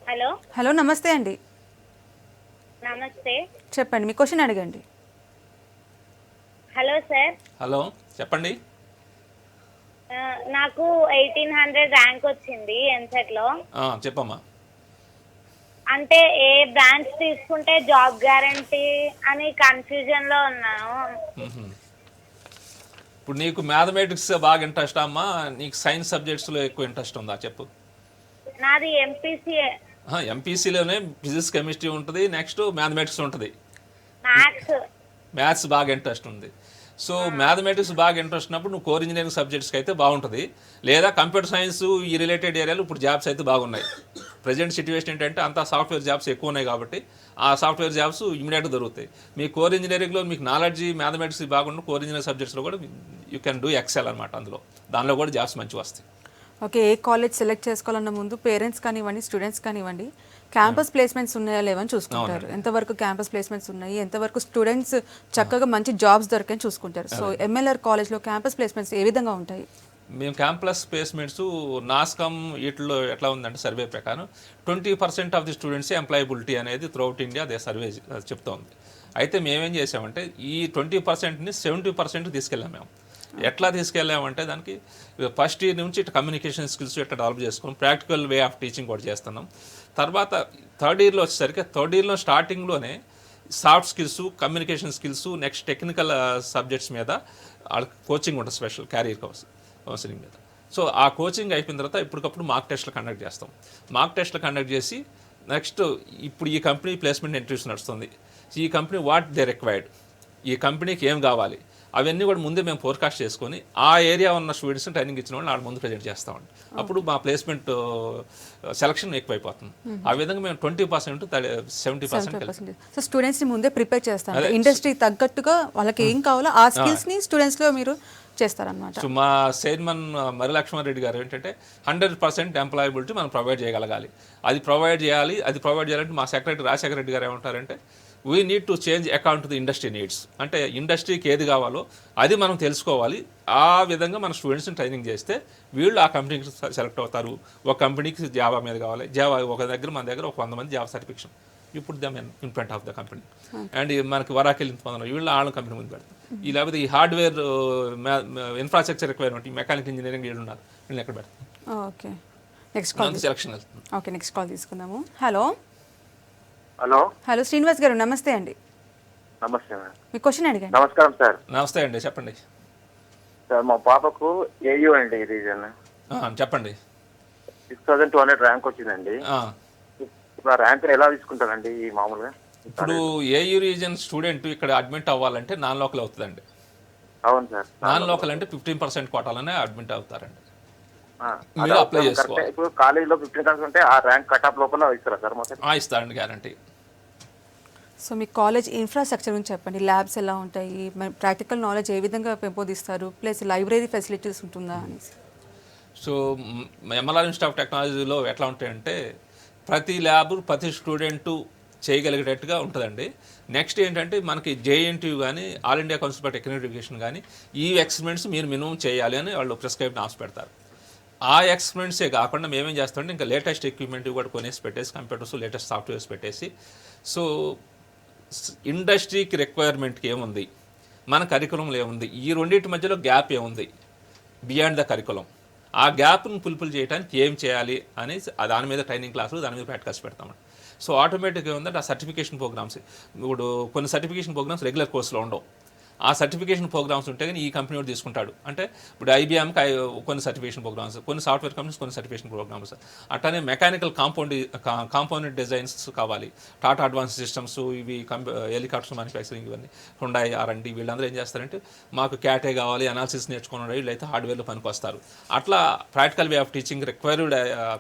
S8: హలో
S1: హలో నమస్తే అండి.
S8: నమస్తే,
S1: చెప్పండి మీ క్వశ్చన్ అడగండి.
S8: Hello sir.
S2: హలో చెప్పండి.
S8: నాకు 1800 ర్యాంక్ వచ్చింది ఎంసెట్లో.
S2: చెప్పమ్మా.
S8: అంటే ఏ బ్రాంచ్ తీసుకుంటే జాబ్ గ్యారంటీ అని కన్ఫ్యూజన్ లో ఉన్నాను.
S2: ఇప్పుడు నీకు మ్యాథమెటిక్స్ బాగా ఇంట్రెస్ట్ అమ్మా, నీకు సైన్స్ సబ్జెక్ట్స్లో ఎక్కువ ఇంట్రెస్ట్ ఉందా చెప్పు?
S8: నాది ఎంపీసీఏ.
S2: ఎంపీసీలోనే ఫిజిక్స్ కెమిస్ట్రీ ఉంటుంది, నెక్స్ట్ మ్యాథమెటిక్స్ ఉంటుంది, మ్యాథ్స్ బాగా ఇంట్రెస్ట్ ఉంది. సో మ్యాథమెటిక్స్ బాగా ఇంట్రెస్ట్ ఉన్నప్పుడు నువ్వు కోర్ ఇంజనీరింగ్ సబ్జెక్ట్స్కి అయితే బాగుంటుంది. లేదా కంప్యూటర్ సైన్స్ ఈ రిలేటెడ్ ఏరియాలో ఇప్పుడు జాబ్స్ అయితే బాగున్నాయి. ప్రజెంట్ సిచ్యువేషన్ ఏంటంటే అంతా సాఫ్ట్వేర్ జాబ్స్ ఎక్కువ ఉన్నాయి కాబట్టి ఆ సాఫ్ట్వేర్ జాబ్స్ ఇమీడియట్గా దొరుకుతాయి. మీ కోర్ ఇంజనీరింగ్లో మీకు నాలెడ్జీ మ్యాథమెటిక్స్ బాగుంటుంది, కోర్ ఇంజనీరింగ్ సబ్జెక్ట్స్లో కూడా యూ కెన్ డూ ఎక్సెల్ అనమాట. దానిలో కూడా జాబ్స్ మంచిగా వస్తాయి.
S1: ఓకే. ఏ కాలేజ్ సెలెక్ట్ చేసుకోవాలన్న ముందు పేరెంట్స్ కానివ్వండి, స్టూడెంట్స్ కానివ్వండి, క్యాంపస్ ప్లేస్మెంట్స్ ఉన్నాయా లేవని చూసుకుంటారు. ఎంతవరకు క్యాంపస్ ప్లేస్మెంట్స్ ఉన్నాయి, ఎంతవరకు స్టూడెంట్స్ చక్కగా మంచి జాబ్స్ దొరికని చూసుకుంటారు. సో ఎంఎల్ఆర్ కాలేజ్లో క్యాంపస్ ప్లేస్మెంట్స్ ఏ విధంగా ఉంటాయి?
S2: మేము క్యాంపస్ ప్లేస్మెంట్స్ నాస్కమ్ వీటిలో ఎట్లా ఉందంటే సర్వే ప్రకారం 20% ఆఫ్ ది స్టూడెంట్స్ ఎంప్లాయబిలిటీ అనేది త్రూఅవుట్ ఇండియా అదే సర్వే చెప్తా ఉంది. అయితే మేమేం చేసామంటే ఈ 20%ని 70% తీసుకెళ్ళాం. మేము ఎట్లా తీసుకెళ్ళామంటే దానికి ఫస్ట్ ఇయర్ నుంచి ఇట్లా కమ్యూనికేషన్ స్కిల్స్ ఇట్లా డెవలప్ చేసుకున్నాం, ప్రాక్టికల్ వే ఆఫ్ టీచింగ్ కూడా చేస్తున్నాం. తర్వాత థర్డ్ ఇయర్లో వచ్చేసరికి థర్డ్ ఇయర్లో స్టార్టింగ్లోనే soft skills, communication skills, next technical subjects మీద కోచింగ్ ఉంటుంది, స్పెషల్ క్యారియర్ కౌన్సిలింగ్ మీద. సో ఆ కోచింగ్ అయిపోయిన తర్వాత ఇప్పటికప్పుడు మాక్ టెస్ట్లు కండక్ట్ చేస్తాం. మాక్ టెస్ట్లు కండక్ట్ చేసి నెక్స్ట్ ఇప్పుడు ఈ కంపెనీ ప్లేస్మెంట్ ఇంటర్వ్యూస్ నడుస్తుంది, ఈ కంపెనీ వాట్ దే రిక్వైర్డ్, ఈ కంపెనీకి ఏం కావాలి అవన్నీ కూడా ముందే మేము ఫోర్కాస్ట్ చేసుకొని ఆ ఏరియా ఉన్న స్టూడెంట్స్ని ట్రైనింగ్ ఇచ్చిన వాళ్ళు వాళ్ళ ముందు ప్రజెంట్ చేస్తామండి. అప్పుడు మా ప్లేస్మెంట్ సెలక్షన్ ఎక్కువైపోతుంది. ఆ విధంగా మేము 20% 70%.
S1: సో స్టూడెంట్స్ని ముందే ప్రిపేర్ చేస్తాం, ఇండస్ట్రీ తగ్గట్టుగా వాళ్ళకి ఏం కావాలో ఆ స్కిల్స్ని స్టూడెంట్స్లో మీరు చేస్తారనమాట.
S2: సో మా చైర్మన్ మరి లక్ష్మారెడ్డి గారు ఏంటంటే 100% ఎంప్లాయబిలిటీ మనం ప్రొవైడ్ చేయగలగాలి. అది ప్రొవైడ్ చేయాలంటే మా సెక్రటరీ రాజశేఖర రెడ్డి గారు ఏమంటారంటే we need to change according to the industry needs. అంటే ఇండస్ట్రీకి ఏది కావాలో అది మనం తెలుసుకోవాలి. ఆ విధంగా మన స్టూడెంట్స్ని ట్రైనింగ్ చేస్తే వీళ్ళు ఆ కంపెనీకి సెలెక్ట్ అవుతారు. ఒక కంపెనీకి జావా మీద కావాలి, జావా మన దగ్గర ఒక 100 మంది జావా సర్టిఫికేషన్ ఇప్పుడు the in front of the company. And మనకి వరాకెళ్ళి వీళ్ళు వాళ్ళ కంపెనీ ముందు పెడతాం. ఈ లేకపోతే ఈ హార్డ్వేర్ ఇన్ఫ్రాస్ట్రక్చర్ రిక్వైర్మెంట్, ఈ మెకానికల్ ఇంజనీరింగ్ వీళ్ళు ఉన్నారు, వీళ్ళని ఎక్కడ పెడతాం.
S1: ఓకే. నెక్స్ట్ కాల్
S2: సెలక్షన్ వెళ్తుంది.
S1: ఓకే, నెక్స్ట్ కాల్ తీసుకుందాము. హలో
S7: హలో
S1: హలో శ్రీనివాస్ గారు, నమస్తే అండి.
S7: నమస్తే మేడం.
S1: మీ క్వశ్చన్ అడిగాను.
S7: నమస్కారం సార్.
S2: నమస్తే అండి, చెప్పండి.
S7: సార్ మా పాపకు ఏయూ అండి రీజన్
S2: చెప్పండి.
S7: 6200 ర్యాంక్ వచ్చిందండి. ఇప్పుడు ఆ ర్యాంక్ ఎలా తీసుకుంటారండి ఈ మామూలుగా?
S2: ఇప్పుడు ఏయూ రీజన్ స్టూడెంట్ ఇక్కడ అడ్మిట్ అవ్వాలంటే నాన్ లోకల్ అవుతుందండి.
S7: అవును సార్.
S2: నాన్ లోకల్ అంటే 15% కోటాలోనే అడ్మిట్ అవుతారండి.
S7: అదే
S2: మీరు అప్లై చేసుకోవాలి.
S7: ఇప్పుడు కాలేజీలో 15% ఉంటే ఆ ర్యాంక్ కట్ ఆఫ్ లోపల ఇస్తారా సార్ మొత్తం?
S2: ఇస్తారండి, గ్యారంటీ.
S1: సో మీ కాలేజ్ ఇన్ఫ్రాస్ట్రక్చర్ గురించి చెప్పండి. ల్యాబ్స్ ఎలా ఉంటాయి, ప్రాక్టికల్ నాలెడ్జ్ ఏ విధంగా పెంపొందిస్తారు, ప్లస్ లైబ్రరీ ఫెసిలిటీస్ ఉంటుందా అనేసి.
S2: సో ఎంఎల్ఆర్ ఇన్స్టిట్యూట్ ఆఫ్ టెక్నాలజీలో ఎట్లా ఉంటాయంటే ప్రతి ల్యాబ్ ప్రతి స్టూడెంటు చేయగలిగేటట్టుగా ఉంటుందండి. నెక్స్ట్ ఏంటంటే మనకి జేఎన్టీయూ కానీ all India council for technical education కానీ ఈ ఎక్స్పెరిమెంట్స్ మీరు మినిమం చేయాలి అని వాళ్ళు ప్రిస్క్రైబ్ నామ్స్ పెడతారు. ఆ ఎక్స్పెరిమెంట్సే కాకుండా మేమేం చేస్తామంటే ఇంకా లేటెస్ట్ ఎక్విప్మెంట్ కూడా కొనేసి పెట్టేసి, కంప్యూటర్స్ లేటెస్ట్ సాఫ్ట్వేర్స్ పెట్టేసి, సో ఇండస్ట్రీకి రిక్వైర్మెంట్కి ఏముంది, మన కరికులంలో ఏముంది, ఈ రెండింటి మధ్యలో గ్యాప్ ఏముంది బియాండ్ ద కరికులం, ఆ గ్యాప్ను ఫుల్ఫిల్ చేయడానికి ఏం చేయాలి అని దాని మీద ట్రైనింగ్ క్లాసులు, దాని మీద ప్రాక్టికల్స్ పెడతామండి. సో ఆటోమేటిక్గా ఏముందంటే ఆ సర్టిఫికేషన్ ప్రోగ్రామ్స్, ఇప్పుడు కొన్ని సర్టిఫికేషన్ ప్రోగ్రామ్స్ రెగ్యులర్ కోర్సులో ఉండవు. ఆ సర్టిఫికేషన్ ప్రోగ్రామ్స్ ఉంటే కానీ ఈ కంపెనీ వాడు తీసుకుంటాడు. అంటే ఇప్పుడు ఐబీఎంకి కొన్ని సర్టిఫికేషన్ ప్రోగ్రామ్స్, కొన్ని సాఫ్ట్వేర్ కంపెనీస్ కొన్ని సర్టిఫికేషన్ ప్రోగ్రామ్స్, అట్లానే మెకానికల్ కాంపోనెంట్ డిజైన్స్ కావాలి, టాటా అడ్వాన్స్ సిస్టమ్స్, ఇవి హెలికాప్టర్స్ మ్యానుఫ్యాక్చరింగ్, ఇవన్నీ హుండాయ్ R&D, వీళ్ళందరూ ఏం చేస్తారంటే మాకు క్యాటే కావాలి, అనాలిసిస్ నేర్చుకుని వీళ్ళైతే హార్డ్వేర్లో పనికి వస్తారు. అట్లా practical way of teaching required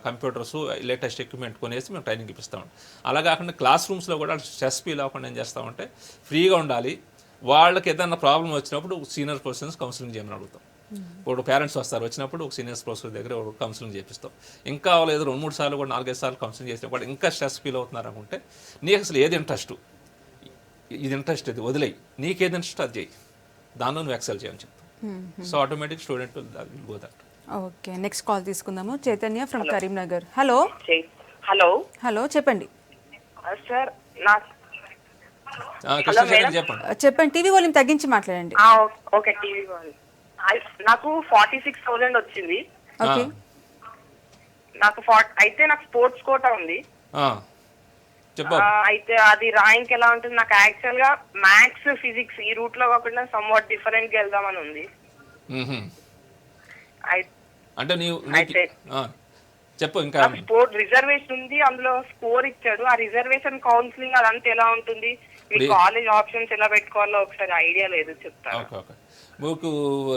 S2: computers latest equipment కొనేసి మేము ట్రైనింగ్ ఇప్పిస్తాం. అలా కాకుండా క్లాస్ రూమ్స్లో కూడా స్ట్రెస్ ఫీల్ అవ్వకుండా ఏం చేస్తామంటే ఫ్రీగా ఉండాలి. వాళ్ళకి ఏదైనా ప్రాబ్లం వచ్చినప్పుడు సీనియర్ పర్సన్స్ కౌన్సిలింగ్ చేయమని అడుగుతాం. ఇప్పుడు పేరెంట్స్ వస్తారు, వచ్చినప్పుడు ఒక సీనియర్స్ ప్రొఫెసర్ దగ్గర కౌన్సిలింగ్ చేపిస్తాం. ఇంకా లేదు 2-3 సార్లు కూడా 4-5 సార్లు కౌన్సిలింగ్ చేసినా కూడా ఇంకా స్ట్రెస్ ఫీల్ అవుతున్నారు అనుకుంటే నీకు అసలు ఏది ఇంట్రెస్ట్, ఇది ఇంట్రెస్ట్, ఇది వదిలేయి, నీకేది ఇంట్రెస్ట్ అది చేయి, దానిలో నువ్వు ఎక్సెల్ చేయని చెప్తాం. So automatic student will go that.
S1: Okay, next call తీసుకుందాము. Chaitanya from Karimnagar. Hello
S9: hello
S1: hello చెప్పండి
S9: సార్. నాకు
S1: చెప్పండి, టీవీ వాల్యూమ్ తగ్గించి మాట్లాడండి.
S9: ఓకే, టీవీ నాకు 46,000 వచ్చింది.
S1: ఓకే,
S9: నాకు అయితే నాకు స్పోర్ట్స్ కోటా ఉంది. అయితే అది ర్యాంక్ ఎలా ఉంటుంది? నాకు యాక్చువల్ గా మ్యాథ్స్ ఫిజిక్స్ ఈ రూట్ లో కాకుండా సమ్వాట్ డిఫరెంట్ గా వెళ్దామని ఉంది.
S2: అంటే చెప్పు. ఇంకా
S9: స్పోర్ట్ రిజర్వేషన్ ఉంది, అందులో స్కోర్ ఇచ్చాడు. ఆ రిజర్వేషన్ కౌన్సిలింగ్ అదంతా ఎలా ఉంటుంది? మీ కాలేజ్ ఆప్షన్స్ ఎలా పెట్టుకోవాలో ఒకసారి ఐడియా లేదు, చెప్తాను.
S2: ఓకే, మీకు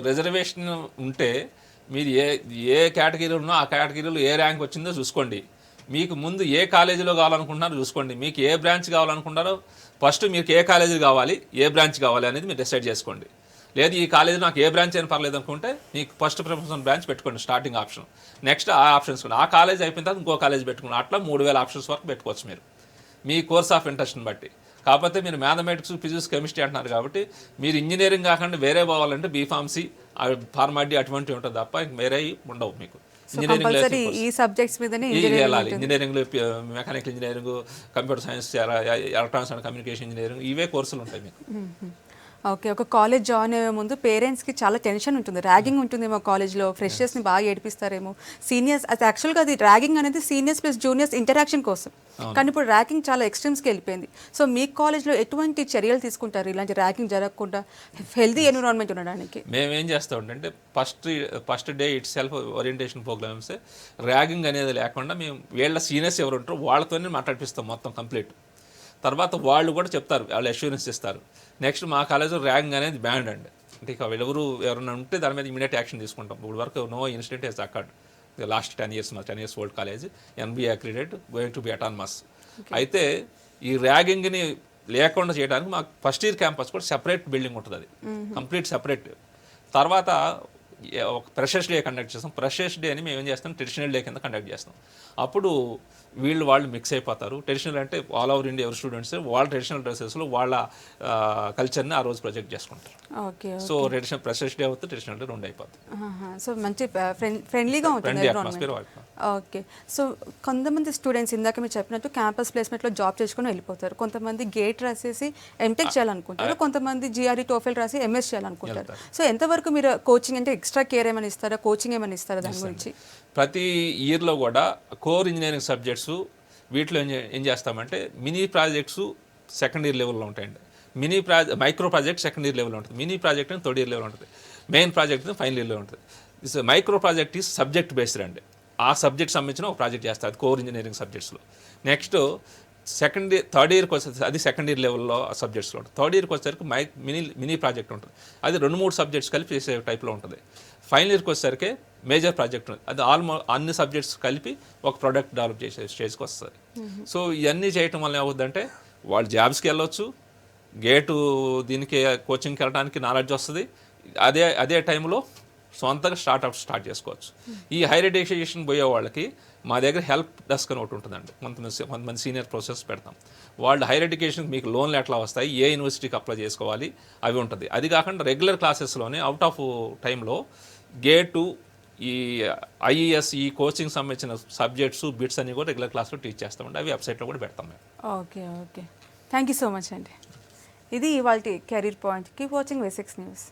S2: రిజర్వేషన్ ఉంటే మీరు ఏ కేటగిరీలో ఉన్నా ఆ కేటగిరీలో ఏ ర్యాంక్ వచ్చిందో చూసుకోండి. మీకు ముందు ఏ కాలేజీలో కావాలనుకుంటున్నారో చూసుకోండి. మీకు ఏ బ్రాంచ్ కావాలనుకుంటారో ఫస్ట్ మీకు ఏ కాలేజీ కావాలి, ఏ బ్రాంచ్ కావాలి అనేది మీరు డిసైడ్ చేసుకోండి. లేదు ఈ కాలేజీ నాకు ఏ బ్రాంచ్ అయినా పర్లేదు అనుకుంటే మీకు ఫస్ట్ ప్రిఫరెన్స్ బ్రాంచ్ పెట్టుకోండి, స్టార్టింగ్ ఆప్షన్. నెక్స్ట్ ఆ ఆప్షన్స్ కూడా ఆ కాలేజ్ అయిపోయిన తర్వాత ఇంకో కాలేజ్ పెట్టుకోండి. అట్లా 3000 ఆప్షన్స్ వరకు పెట్టుకోవచ్చు మీరు మీ కోర్స్ ఆఫ్ ఇంట్రెస్ట్ని బట్టి. కాకపోతే మీరు మ్యాథమెటిక్స్, ఫిజిక్స్, కెమిస్ట్రీ అంటున్నారు కాబట్టి మీరు ఇంజనీరింగ్ కాకుండా వేరే పోవాలంటే బీఫార్మసీ, ఫార్మాడీ అటువంటివి ఉంటుంది తప్ప వేరే ఉండవు మీకు. ఇంజనీరింగ్లో mechanical engineering, computer science, electronics and communication engineering, ఇవే కోర్సులు ఉంటాయి మీకు.
S1: ఓకే, ఒక కాలేజ్ జాయిన్ అయ్యే ముందు పేరెంట్స్కి చాలా టెన్షన్ ఉంటుంది, ర్యాగింగ్ ఉంటుందేమో కాలేజ్లో, ఫ్రెషర్స్ని బాగా ఏడిపిస్తారేమో, సీనియర్స్. అది యాక్చువల్గా అది ర్యాగింగ్ అనేది సీనియర్స్ ప్లస్ జూనియర్స్ ఇంటరాక్షన్ కోసం, కానీ ఇప్పుడు ర్యాగింగ్ చాలా ఎక్స్ట్రీమ్స్కి వెళ్ళిపోయింది. సో మీ కాలేజ్లో ఎటువంటి చర్యలు తీసుకుంటారు ఇలాంటి ర్యాగింగ్ జరగకుండా హెల్దీ ఎన్విరాన్మెంట్ ఉండడానికి?
S2: మేమేం చేస్తామంటే first day itself orientation programmes, ragging అనేది లేకుండా మేము వీళ్ళ సీనియర్స్ ఎవరు ఉంటారో వాళ్ళతోనే మాట్లాడిపిస్తాం మొత్తం కంప్లీట్. తర్వాత వాళ్ళు కూడా చెప్తారు, వాళ్ళు అష్యూరెన్స్ ఇస్తారు. నెక్స్ట్ మా కాలేజ్లో ర్యాగింగ్ అనేది బ్యాండ్ అండి. అంటే ఇక ఎవరైనా ఉంటే దాని మీద ఇమీడియట్ యాక్షన్ తీసుకుంటాం. ఇప్పుడు వరకు no incident has occurred last 10 years, 10 years old college, NBA accredited, going to be autonomous. అయితే ఈ ర్యాగింగ్ని లేకుండా చేయడానికి మాకు ఫస్ట్ ఇయర్ క్యాంపస్ కూడా సెపరేట్ బిల్డింగ్ ఉంటుంది, అది కంప్లీట్ సెపరేట్. తర్వాత ఒక ఫ్రెషర్స్ డే కండక్ట్ చేస్తాం. ఫ్రెషర్స్ డే అని మేము ఏం చేస్తాం, ట్రెడిషనల్ డే కింద కండక్ట్ చేస్తాం. అప్పుడు వాళ్ళు మిక్స్ అయిపోతారు. ట్రెడిషనల్ అంటే ఆల్ ఓవర్ ఇండియా ఎవరు స్టూడెంట్స్ వాళ్ళ ట్రెడిషనల్ డ్రెస్సెస్లో వాళ్ళ కల్చర్ని ఆ రోజు ప్రొజెక్ట్ చేసుకుంటారు. సో ట్రెడిషనల్ ఫ్రెషర్స్ డే అవుతుంది, ట్రెడిషనల్ డే 2 అయిపోతుంది.
S1: సో మంచి ఫ్రెండ్లీగా ఉంటుంది అట్మాస్ఫియర్. ఓకే, సో కొంతమంది స్టూడెంట్స్ ఇందాక మీరు చెప్పినట్టు క్యాంపస్ ప్లేస్మెంట్లో జాబ్ చేసుకుని వెళ్ళిపోతారు. కొంతమంది గేట్ రాసేసి ఎంటెక్ చేయాలనుకుంటారు, కొంతమంది GRE TOEFL రాసి MS చేయాలనుకుంటారు. సో ఎంతవరకు మీరు కోచింగ్ అంటే ఎక్స్ట్రా కేర్ ఏమైనా ఇస్తారా, కోచింగ్ ఏమైనా ఇస్తారా దాని గురించి?
S2: ప్రతి ఇయర్లో కూడా కోర్ ఇంజనీరింగ్ సబ్జెక్ట్స్ వీటిలో ఏం చేస్తామంటే మినీ ప్రాజెక్ట్స్ సెకండ్ ఇయర్ లెవెల్లో ఉంటాయండి. మైక్రో ప్రాజెక్ట్ సెకండ్ ఇయర్ లెవెల్లో ఉంటుంది, మినీ ప్రాజెక్ట్ అని థర్డ్ ఇయర్ లెవెల్ ఉంటుంది, మెయిన్ ప్రాజెక్ట్ ఫైనల్ ఇయర్లో ఉంటుంది. Micro project is subject based అండి. ఆ సబ్జెక్ట్ సంబంధించిన ఒక ప్రాజెక్ట్ చేస్తారు, అది కోర్ ఇంజనీరింగ్ సబ్జెక్ట్స్లో. నెక్స్ట్ థర్డ్ ఇయర్కి వచ్చేసరికి అది సెకండ్ ఇయర్ లెవెల్లో సబ్జెక్ట్స్లో ఉంటుంది. థర్డ్ ఇయర్కి వచ్చేసరికి మినీ ప్రాజెక్ట్ ఉంటుంది, అది 2-3 సబ్జెక్ట్స్ కలిపి చేసే టైప్లో ఉంటుంది. ఫైనల్ ఇయర్కి వచ్చేసరికి మేజర్ ప్రాజెక్ట్ ఉంటుంది, అది అన్ని సబ్జెక్ట్స్ కలిపి ఒక ప్రోడక్ట్ డెవలప్ చేసే స్టేజ్కి వస్తుంది. సో ఇవన్నీ చేయటం వల్ల ఏమవుతుందంటే వాళ్ళు జాబ్స్కి వెళ్ళొచ్చు, దీనికి కోచింగ్కి వెళ్ళడానికి నాలెడ్జ్ వస్తుంది, అదే టైంలో సొంతంగా స్టార్ట్అప్ స్టార్ట్ చేసుకోవచ్చు. ఈ హైయర్ ఎడ్యుకేషన్ పోయే వాళ్ళకి మా దగ్గర హెల్ప్ డెస్క్ అని ఒకటి ఉంటుందండి. కొంతమంది సీనియర్ ప్రొసెస్ పెడతాం. వాళ్ళు హైయర్ ఎడ్యుకేషన్కి మీకు లోన్లు ఎట్లా వస్తాయి, ఏ యూనివర్సిటీకి అప్లై చేసుకోవాలి అవి ఉంటుంది. అది కాకుండా రెగ్యులర్ క్లాసెస్లోనే అవుట్ ఆఫ్ టైంలో గేటు, ఈ ఐఈఎస్, ఈ కోచింగ్ సంబంధించిన సబ్జెక్ట్స్ బిట్స్ అన్ని కూడా రెగ్యులర్ క్లాస్లో టీచ్ చేస్తామండి. అవి వెబ్సైట్లో కూడా పెడతాం మేము.
S1: Okay thank you so much అండి. ఇది ఇవాళ career point. Keep watching W6 news.